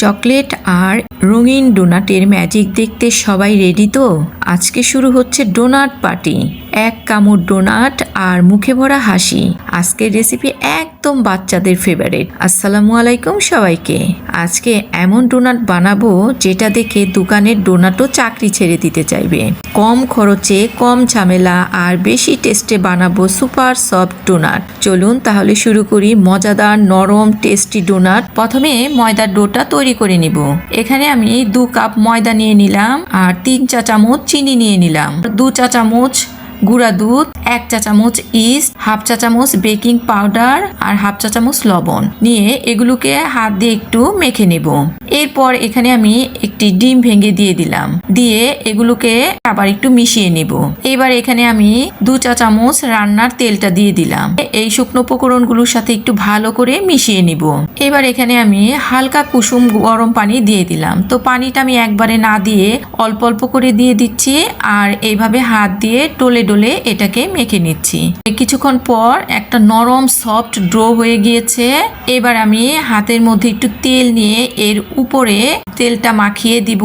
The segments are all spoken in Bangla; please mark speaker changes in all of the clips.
Speaker 1: চকলেট আর রঙিন ডোনাটের ম্যাজিক দেখতে সবাই রেডি তো? আজকে শুরু হচ্ছে ডোনাট পার্টি। এক কামড় ডোনাট আর মুখে ভরা হাসি। আজকের রেসিপি একদম বাচ্চাদের ফেভারিট। আসসালামু আলাইকুম সবাইকে। আজকে এমন ডোনাট বানাবো যেটা দেখে দোকানের ডোনাটও চাকরি ছেড়ে দিতে চাইবে। কম খরচে, কম ঝামেলা আর বেশি টেস্টে বানাবো সুপার সফট ডোনাট। চলুন তাহলে শুরু করি মজাদার নরম টেস্টি ডোনাট। প্রথমে ময়দার ডোটা তৈরি করে নিব। এখানে আমি 2 কাপ ময়দা নিয়ে নিলাম আর 3 চা চামচ চিনি নিয়ে নিলাম, 2 চা চামচ গুঁড়া দুধ, 1 চা চামচ ইস্ট, হাফ চা চামচ বেকিং পাউডার আর হাফ চা চামচ লবণ নিয়ে এগুলোকে হাত দিয়ে একটু মেখে নেব। এরপর এখানে আমি একটি ডিম ভেঙে দিয়ে দিলাম, দিয়ে এগুলোকে আবার একটু মিশিয়ে নেব। এবার এখানে আমি 2 চা চামচ রান্নার তেলটা দিয়ে দিলাম। এই শুকনো উপকরণগুলোর সাথে একটু ভালো করে মিশিয়ে নিব। এবার এখানে আমি হালকা কুসুম গরম পানি দিয়ে দিলাম। তো পানিটা আমি একবারে না দিয়ে অল্প অল্প করে দিয়ে দিচ্ছি আর এইভাবে হাত দিয়ে ডলে ডলে এটাকে মেখে নিচ্ছি। কিছুক্ষণ পর একটা নরম সফট ডো হয়ে গিয়েছে। এবার আমি হাতের মধ্যে একটু তেল নিয়ে এর উপরে তেলটা মাখিয়ে দিব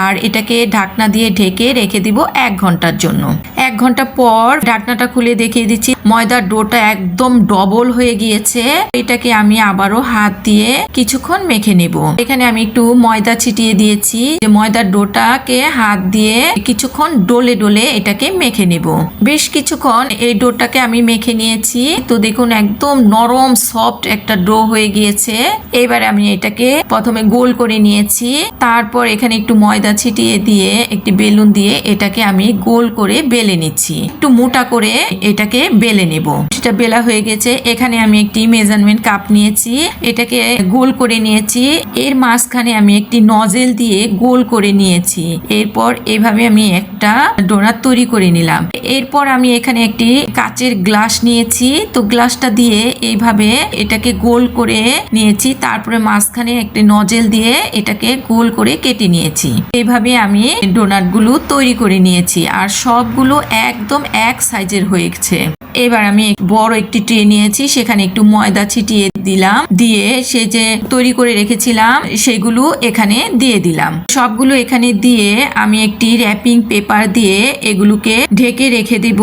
Speaker 1: আর এটাকে ঢাকনা দিয়ে ঢেকে রেখে দিব 1 ঘন্টার জন্য। 1 ঘন্টা পর ঢাকনাটা খুলে দেখিয়ে দিচ্ছি, ময়দার ডোটা একদম ডবল হয়ে গিয়েছে। এটাকে আমি আবারও হাত দিয়ে কিছুক্ষণ মেখে নেব। এখানে আমি একটু ময়দা ছিটিয়ে দিয়েছি। ময়দার ডোটাকে হাত দিয়ে কিছুক্ষণ ডলে ডলে এটাকে মেখে নেব। বেশ কিছুক্ষণ এই ডোটাকে আমি মেখে নিয়েছি। তো দেখুন একদম নরম সফট একটা ডো হয়ে গিয়েছে। এবার আমি এটাকে প্রথমে গোল করে নিয়েছি, তারপর এখানে একটু ময়দা ছিটিয়ে দিয়ে একটি বেলুন দিয়ে এটাকে আমি গোল করে বেলে নিচ্ছি। একটু মোটা করে এটাকে বেলে নেব। সেটা বেলা হয়ে গেছে। এখানে আমি একটি মেজারমেন্ট কাপ নিয়েছি, এটাকে গোল করে নিয়েছি। এর মাঝখানে আমি একটি নজেল দিয়ে গোল করে নিয়েছি। এরপর এভাবে আমি একটা ডোনাট তৈরি করে নিলাম। এরপর আমি এখানে একটি কাচের গ্লাস নিয়েছি। তো গ্লাসটা দিয়ে এইভাবে এটাকে গোল করে নিয়েছি, তারপরে মাঝখানে একটি নজেল দিয়ে এটাকে গোল করে কেটে নিয়েছি। এইভাবে আমি ডোনাটগুলো তৈরি করে নিয়েছি আর সবগুলো একদম এক সাইজের হয়েছে। এবার আমি বড় একটি ট্রে নিয়েছি, সেখানে একটু ময়দা ছিটিয়ে দিলাম, দিয়ে সে যে তৈরি করে রেখেছিলাম সেগুলো এখানে দিয়ে দিলাম। সবগুলো এখানে দিয়ে আমি একটি র্যাপিং পেপার দিয়ে এগুলোকে ঢেকে রেখে দিব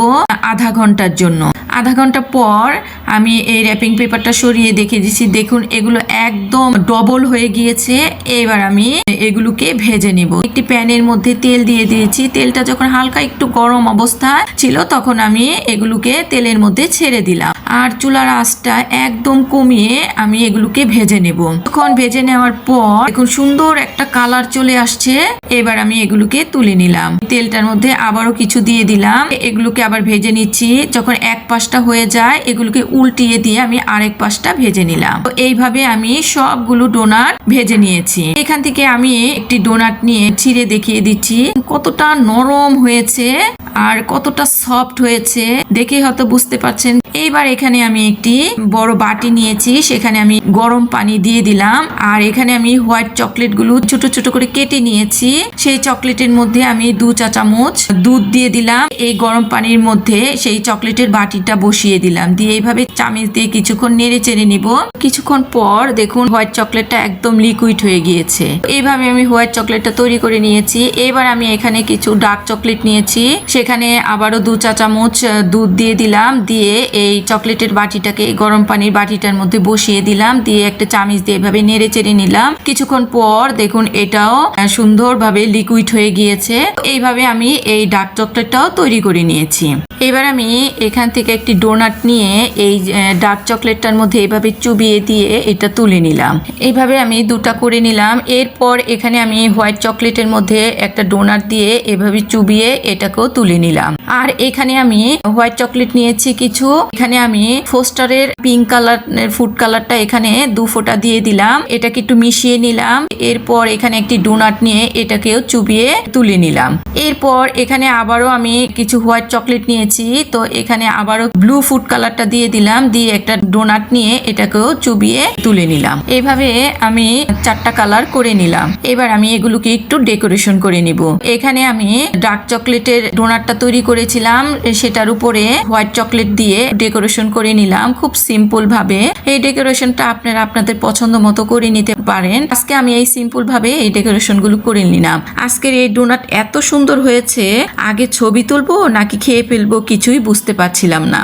Speaker 1: আধা ঘন্টার জন্য। আধা ঘন্টা পর আমি এই র্যাপিং পেপারটা সরিয়ে দেখে দিচ্ছি, দেখুন এগুলো একদম ডবল হয়ে গিয়েছে। এবার আমি এগুলোকে ভেজে নিব। একটি প্যানের মধ্যে তেল দিয়ে দিয়েছি। তেলটা যখন হালকা একটু গরম অবস্থা ছিল তখন আমি এগুলোকে তেলের মধ্যে ছেড়ে দিলাম আর চুলার আঁচটা একদম কমিয়ে আমি এগুলোকে ভেজে নেব। তখন ভেজে নেওয়ার পর দেখুন সুন্দর একটা কালার চলে আসছে। এবার আমি এগুলোকে তুলে নিলাম। তেলটার মধ্যে আবারও কিছু দিয়ে দিলাম, এগুলোকে আবার ভেজে নিচ্ছি। যখন এক পাশটা হয়ে যায় এগুলোকে উল্টিয়ে দিয়ে আমি আরেক পাশটা ভেজে নিলাম। তো এইভাবে আমি সবগুলো ডোনাট ভেজে নিয়েছি। এখান থেকে আমি একটি ডোনাট নিয়ে ছিঁড়ে দেখিয়ে দিচ্ছি কতটা নরম হয়েছে আর কতটা সফট হয়েছে, দেখে হয়তো বুঝতে পারছেন। এইবার এখানে আমি একটি বড় বাটি নিয়েছি, সেখানে আমি গরম পানি দিয়ে দিলাম আর এখানে আমি হোয়াইট চকলেট গুলো ছোট ছোট করে কেটে নিয়েছি। সেই চকলেটের মধ্যে আমি 2 চা চামচ দুধ দিয়ে দিলাম। এই গরম পানির মধ্যে সেই চকলেটের বাটিটা বসিয়ে দিলাম, দিয়ে এইভাবে চামচ দিয়ে কিছুক্ষণ নেড়ে চেড়ে নিব। কিছুক্ষণ পর দেখুন হোয়াইট চকলেটটা একদম লিকুইড হয়ে গিয়েছে। এইভাবে আমি হোয়াইট চকলেটটা তৈরি করে নিয়েছি। এবার আমি এখানে কিছু ডার্ক চকলেট নিয়েছি, সেখানে আবারও 2 চা চামচ দুধ দিয়ে দিলাম, দিয়ে এই চকলেটের বাটিটাকে গরম পানির বাটিটার মধ্যে বসিয়ে দিলাম, দিয়ে একটা চামচ দিয়ে এভাবে নেড়ে চেড়ে নিলাম। কিছুক্ষণ পর দেখুন এটাও সুন্দরভাবে লিকুইড হয়ে গিয়েছে। এইভাবে আমি এই ডার্ক চকলেটটাও তৈরি করে নিয়েছি। এবার আমি এখান থেকে একটি ডোনাট নিয়ে এই ডার্ক চকলেটটার মধ্যে এভাবে চুবিয়ে দিয়ে এটা তুলে নিলাম। এইভাবে আমি 2টা করে নিলাম। এরপর এখানে আমি হোয়াইট চকলেটের মধ্যে একটা ডোনাট দিয়ে এভাবে চুবিয়ে এটাকেও তুলে নিলাম। আর এখানে আমি হোয়াইট চকলেট নিয়েছি কিছু, এখানে আমি ফোস্টারের পিঙ্ক কালারের ফুড কালারটা এখানে 2 ফোঁটা দিয়ে দিলাম। এটাকে একটু মিশিয়ে নিলাম। এরপর এখানে একটি ডোনাট নিয়ে এটাকেও চুবিয়ে তুলে নিলাম। এরপর এখানে আবারও আমি কিছু হোয়াইট চকলেট নিয়েছি, তো এখানে আবারও ব্লু ফুড কালারটা দিয়ে দিলাম, দিয়ে একটা ডোনাট নিয়ে এটাকেও চুবিয়ে তুলে নিলাম। এইভাবে আমি 4টা কালার করে নিলাম। এবার আমি এগুলোকে একটু ডেকোরেশন করে নিব। এখানে আমি ডার্ক চকলেটের ডোনাটটা তৈরি করেছিলাম, সেটার উপরে হোয়াইট চকলেট দিয়ে ডেকোরেশন করে নিলাম খুব সিম্পল ভাবে। এই ডেকোরেশনটা আপনারা আপনাদের পছন্দ মতো করে নিতে পারেন। আজকে আমি এই সিম্পল ভাবে এই ডেকোরেশন গুলো করে নিলাম। আজকের এই ডোনাট এত সুন্দর হয়েছে, আগে ছবি তুলবো নাকি খেয়ে ফেলবো কিছুই বুঝতে পারছিলাম না।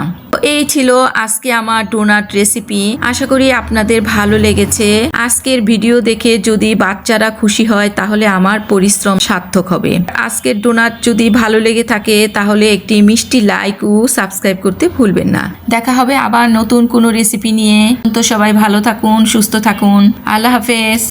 Speaker 1: এই ছিল আজকে আমার ডোনাট রেসিপি। আশা করি আপনাদের ভালো লেগেছে। আজকের ভিডিও দেখে যদি বাচ্চারা খুশি হয় তাহলে আমার পরিশ্রম সার্থক হবে। আজকের ডোনাট যদি ভালো লেগে থাকে তাহলে একটি মিষ্টি লাইক ও সাবস্ক্রাইব করতে ভুলবেন না। দেখা হবে আবার নতুন কোনো রেসিপি নিয়ে। তো সবাই ভালো থাকুন, সুস্থ থাকুন। আল্লাহ হাফেজ।